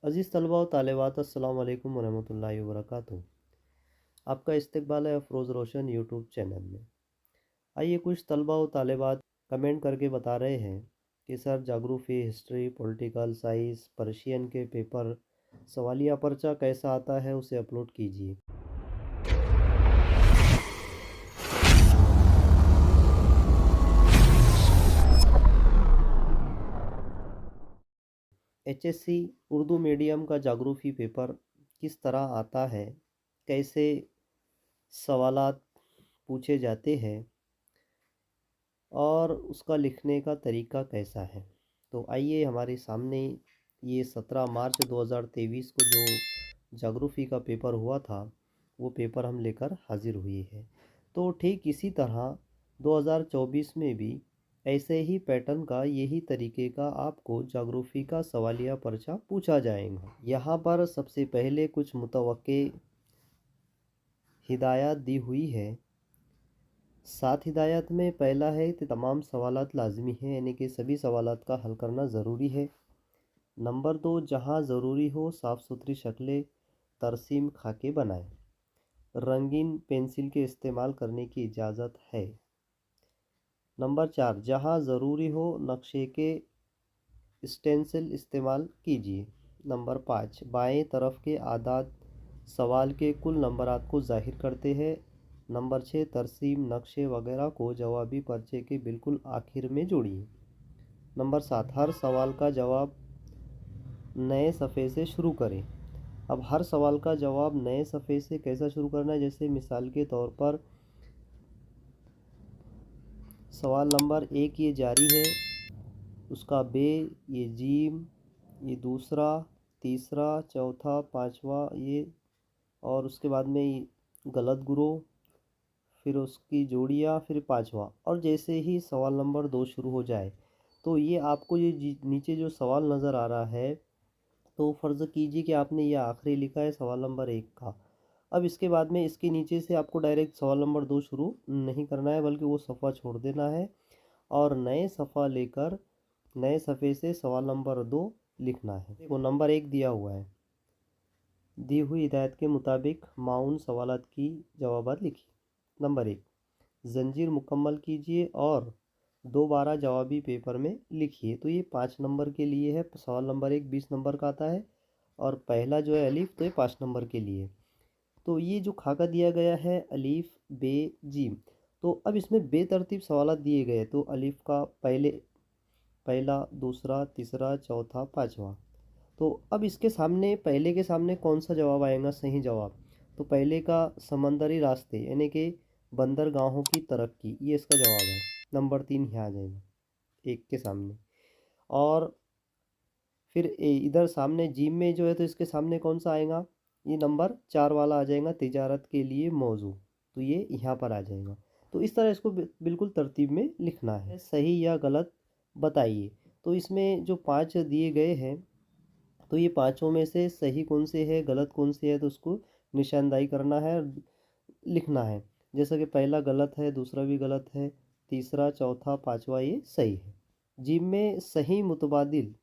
अज़ीज़ तलबा व तालिबात अस्सलाम वालेकुम वरहमतुल्लाहि वबरकातुहू। आपका इस्तकबाल है अफरोज़ रोशन यूट्यूब चैनल में। आइए कुछ तलबा व तालिबात कमेंट करके बता रहे हैं कि sir geography, history, political science, Persian के पेपर सवालिया पर्चा कैसा आता है उसे अपलोड कीजिए। एचएससी उर्दू मीडियम का जाग्राफ़ी पेपर किस तरह आता है, कैसे सवालात पूछे जाते हैं और उसका लिखने का तरीका कैसा है। तो आइए हमारे सामने ये 17 मार्च 2023 को जो जाग्राफ़ी का पेपर हुआ था वो पेपर हम लेकर हाज़िर हुए हैं। तो ठीक इसी तरह 2024 में भी ऐसे ही पैटर्न का यही तरीके का आपको जाग्राफ़ी का सवालिया पर्चा पूछा जाएगा। यहाँ पर सबसे पहले कुछ मुतवक्के हिदायत दी हुई है। 7 हिदायत में पहला है कि तमाम सवालात लाज़मी हैं, यानी कि सभी सवालात का हल करना ज़रूरी है। नंबर 2, जहाँ ज़रूरी हो साफ़ सुथरी शक्लें तरसीम खाके बनाएं। रंगीन पेंसिल के इस्तेमाल करने की इजाज़त है। नंबर 4, जहाँ ज़रूरी हो नक्शे के स्टेंसिल इस्तेमाल कीजिए। नंबर 5, बाएं तरफ के आदाद सवाल के कुल नंबरात को ज़ाहिर करते हैं। नंबर 6, तरसीम, नक्शे वगैरह को जवाबी पर्चे के बिल्कुल आखिर में जोड़िए। नंबर 7, हर सवाल का जवाब नए सफ़े से शुरू करें। अब हर सवाल का जवाब नए सफ़े से कैसा शुरू करना है, जैसे मिसाल के तौर पर सवाल नंबर 1 ये जारी है, उसका बे, ये जीम, ये दूसरा, तीसरा, चौथा, पाँचवा ये, और उसके बाद में ये गलत गुरो, फिर उसकी जोड़ियाँ, फिर पाँचवा। और जैसे ही सवाल नंबर 2 शुरू हो जाए तो ये आपको ये नीचे जो सवाल नज़र आ रहा है, तो फ़र्ज़ कीजिए कि आपने ये आखिरी लिखा है सवाल नंबर 1 का। अब इसके बाद में इसके नीचे से आपको डायरेक्ट सवाल नंबर 2 शुरू नहीं करना है, बल्कि वो सफ़ा छोड़ देना है और नए सफ़ा लेकर नए सफ़े से सवाल नंबर 2 लिखना है। वो नंबर 1 दिया हुआ है, दी हुई हिदायत के मुताबिक माउन सवालात की जवाबात लिखिए। नंबर 1, जंजीर मुकम्मल कीजिए और दोबारा जवाबी पेपर में लिखिए। तो ये 5 नंबर के लिए है। सवाल नंबर 1 20 नंबर का आता है और पहला जो है अलीफ, तो ये 5 नंबर के लिए। तो ये जो खाका दिया गया है अलीफ बे जीम, तो अब इसमें बेतरतीब सवालात दिए गए। तो अलीफ का पहला, दूसरा, तीसरा, चौथा, पाँचवा। तो अब इसके सामने पहले के सामने कौन सा जवाब आएगा, सही जवाब? तो पहले का समंदरी रास्ते यानी कि बंदरगाहों की तरक्की, ये इसका जवाब है। नंबर 3 यहाँ आ जाएगा 1 के सामने। और फिर इधर सामने जीम में जो है, तो इसके सामने कौन सा आएगा, ये नंबर 4 वाला आ जाएगा, तिजारत के लिए मौजू। तो ये यहाँ पर आ जाएगा। तो इस तरह इसको बिल्कुल तरतीब में लिखना है। सही या गलत बताइए। तो इसमें जो 5 दिए गए हैं, तो ये पाँचों में से सही कौन से है, गलत कौन से है, तो उसको निशानदाही करना है, लिखना है। जैसा कि पहला गलत है, दूसरा भी गलत है, तीसरा, चौथा, पाँचवा ये सही है। जिम में सही मुतबादिल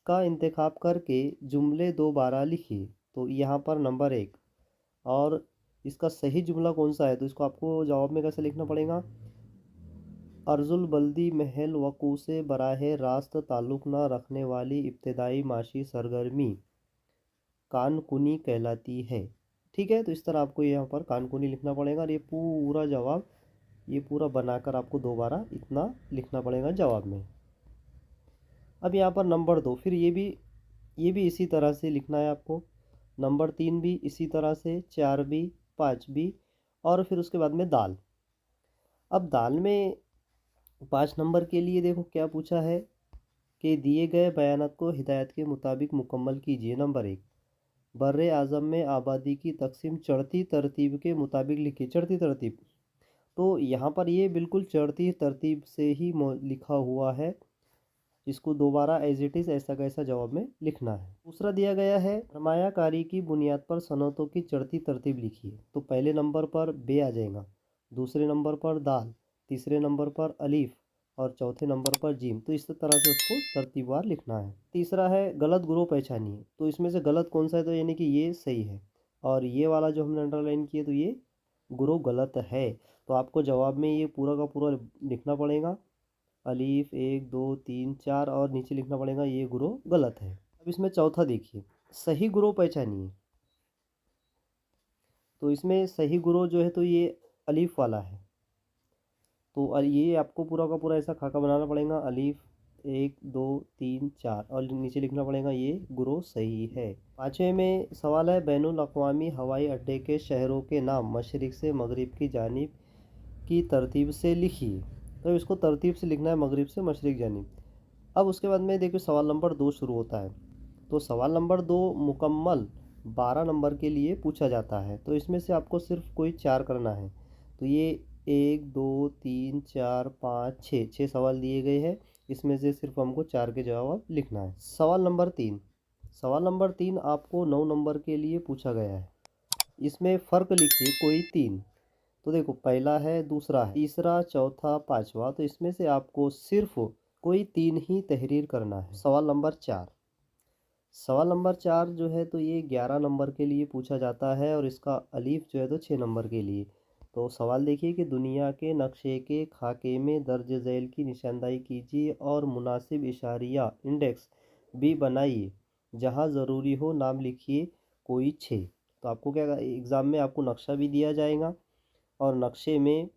का इंतखाब करके जुमले दोबारा लिखिए। तो यहाँ पर नंबर 1, और इसका सही जुमला कौन सा है, तो इसको आपको जवाब में कैसे लिखना पड़ेगा। अर्जुल बल्दी महल वकू से बराह रास्त ताल्लुक़ न रखने वाली इब्तदाई माशी सरगर्मी कानकुनी कहलाती है। ठीक है, तो इस तरह आपको यहाँ पर कानकुनी लिखना पड़ेगा और ये पूरा जवाब, ये पूरा बनाकर आपको दोबारा इतना लिखना पड़ेगा जवाब में। अब यहाँ पर नंबर 2, फिर ये भी इसी तरह से लिखना है आपको। नंबर 3 भी इसी तरह से, 4 भी, 5 भी, और फिर उसके बाद में दाल। अब दाल में 5 नंबर के लिए देखो क्या पूछा है कि दिए गए बयानात को हिदायत के मुताबिक मुकम्मल कीजिए। नंबर 1, बर्रे आज़म में आबादी की तकसीम चढ़ती तरतीब के मुताबिक लिखिए। चढ़ती तरतीब, तो यहाँ पर ये बिल्कुल चढ़ती तरतीब से ही लिखा हुआ है। इसको दोबारा एज इट इज़ ऐसा कैसा जवाब में लिखना है। दूसरा दिया गया है सरमायाकारी की बुनियाद पर सनतों की चढ़ती तरतीब लिखिए। तो पहले नंबर पर बे आ जाएगा, दूसरे नंबर पर दाल, तीसरे नंबर पर अलीफ और चौथे नंबर पर जीम। तो इस तरह से उसको तरतीबवार लिखना है। तीसरा है गलत ग्रोह पहचानिए। तो इसमें से गलत कौन सा है, तो यानी कि ये सही है और ये वाला जो हमने अंडरलाइन किया तो ये ग्रोह गलत है। तो आपको जवाब में ये पूरा का पूरा लिखना पड़ेगा, अलीफ 1 2 3 4 और नीचे लिखना पड़ेगा ये ग्रोह गलत है। अब इसमें चौथा देखिए, सही ग्रोह पहचानिए। तो इसमें सही ग्रोह जो है तो ये अलीफ वाला है। तो ये आपको पूरा का पूरा ऐसा खाका बनाना पड़ेगा, अलीफ 1 2 3 4 और नीचे लिखना पड़ेगा ये ग्रोह सही है। पाँचवें में सवाल है, बैनुल अक़वामी हवाई अड्डे के शहरों के नाम मशरिक़ से मगरिब की जानिब की तरतीब से लिखिए। तो इसको तरतीब से लिखना है, मगरिब से मशरिक़ जानिब। अब उसके बाद में देखिए सवाल नंबर 2 शुरू होता है। तो सवाल नंबर 2 मुकम्मल 12 नंबर के लिए पूछा जाता है। तो इसमें से आपको सिर्फ कोई 4 करना है। तो ये 1 2 3 4 5 6 सवाल दिए गए हैं। इसमें से सिर्फ हमको 4 के जवाब लिखना है। सवाल नंबर 3 आपको 9 नंबर के लिए पूछा गया है। इसमें फ़र्क लिखिए कोई 3। तो देखो पहला है, दूसरा है, तीसरा, चौथा, पाँचवा। तो इसमें से आपको सिर्फ कोई 3 ही तहरीर करना है। सवाल नंबर 4 जो है तो ये 11 नंबर के लिए पूछा जाता है और इसका अलीफ जो है तो 6 नंबर के लिए। तो सवाल देखिए कि दुनिया के नक्शे के खाके में दर्ज झैल की निशानदाही कीजिए और मुनासिब इशारिया इंडेक्स भी बनाइए। जहां ज़रूरी हो नाम लिखिए कोई 6। तो आपको क्या एग्ज़ाम में आपको नक्शा भी दिया जाएगा और नक्शे में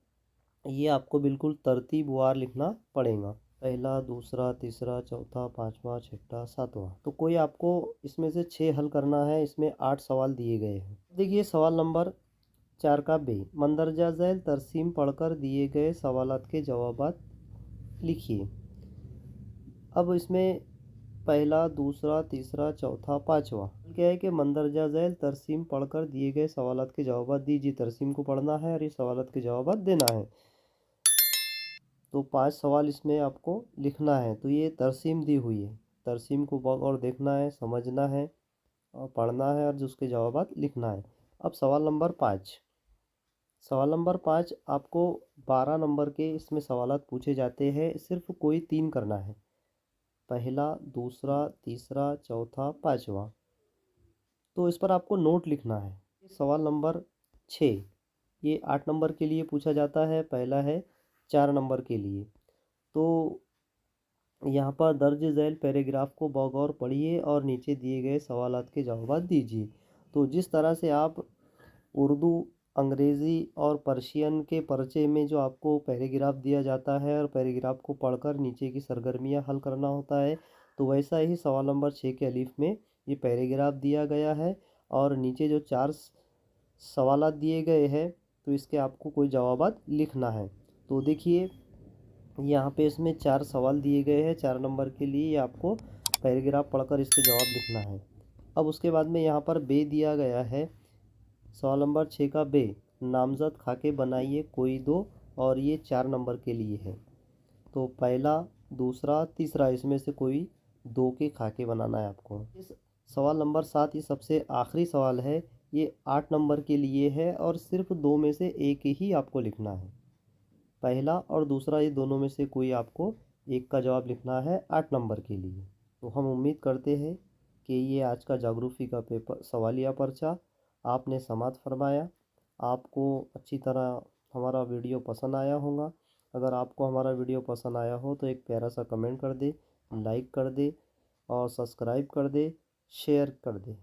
ये आपको बिल्कुल तरतीबवार लिखना पड़ेगा, पहला, दूसरा, तीसरा, चौथा, पाँचवा, छठा, सातवां। तो कोई आपको इसमें से 6 हल करना है। इसमें 8 सवाल दिए गए हैं। देखिए सवाल नंबर 4 का बे, मंदरजा झैल तरसीम पढ़कर दिए गए सवालात के जवाबात लिखिए। अब इसमें पहला, दूसरा, तीसरा, चौथा, पाँचवा क्या है कि मंदरजा झैल तरसीम पढ़कर दिए गए सवालात के जवाबात दीजिए। तरसीम को पढ़ना है और ये सवालात के जवाबात देना है। तो 5 सवाल इसमें आपको लिखना है। तो ये तरसीम दी हुई है, तरसीम को और देखना है, समझना है और पढ़ना है और उसके जवाबात लिखना है। अब सवाल नंबर 5 आपको 12 नंबर के इसमें सवालात पूछे जाते हैं। सिर्फ कोई 3 करना है, पहला, दूसरा, तीसरा, चौथा, पाँचवा। तो इस पर आपको नोट लिखना है। सवाल नंबर 6 ये 8 नंबर के लिए पूछा जाता है, पहला है 4 नंबर के लिए। तो यहाँ पर दर्ज झैल पैराग्राफ को बगौर पढ़िए और नीचे दिए गए सवालात के जवाब दीजिए। तो जिस तरह से आप उर्दू, अंग्रेज़ी और पर्शियन के पर्चे में जो आपको पैराग्राफ दिया जाता है और पैराग्राफ को पढ़कर नीचे की सरगर्मियाँ हल करना होता है, तो वैसा ही सवाल नंबर 6 के अलीफ में ये पैराग्राफ दिया गया है और नीचे जो 4 सवालात दिए गए हैं तो इसके आपको कोई जवाबात लिखना है। तो देखिए यहाँ पे इसमें 4 सवाल दिए गए हैं 4 नंबर के लिए। आपको पैराग्राफ पढ़कर इसके जवाब लिखना है। अब उसके बाद में यहाँ पर बे दिया गया है। सवाल नंबर 6 का बे, नामज़द खाके बनाइए कोई 2 और ये 4 नंबर के लिए है। तो पहला, दूसरा, तीसरा इसमें से कोई 2 के खाके बनाना है आपको। इस सवाल नंबर 7 ये सबसे आखिरी सवाल है, ये 8 नंबर के लिए है और सिर्फ 2 में से एक ही आपको लिखना है, पहला और दूसरा। ये दोनों में से कोई आपको एक का जवाब लिखना है 8 नंबर के लिए। तो हम उम्मीद करते हैं कि ये आज का ज्योग्राफी का पेपर सवालिया पर्चा आपने समाप्त फरमाया। आपको अच्छी तरह हमारा वीडियो पसंद आया होगा। अगर आपको हमारा वीडियो पसंद आया हो तो एक प्यारा सा कमेंट कर दे, लाइक कर दे और सब्सक्राइब कर दे, शेयर कर दे।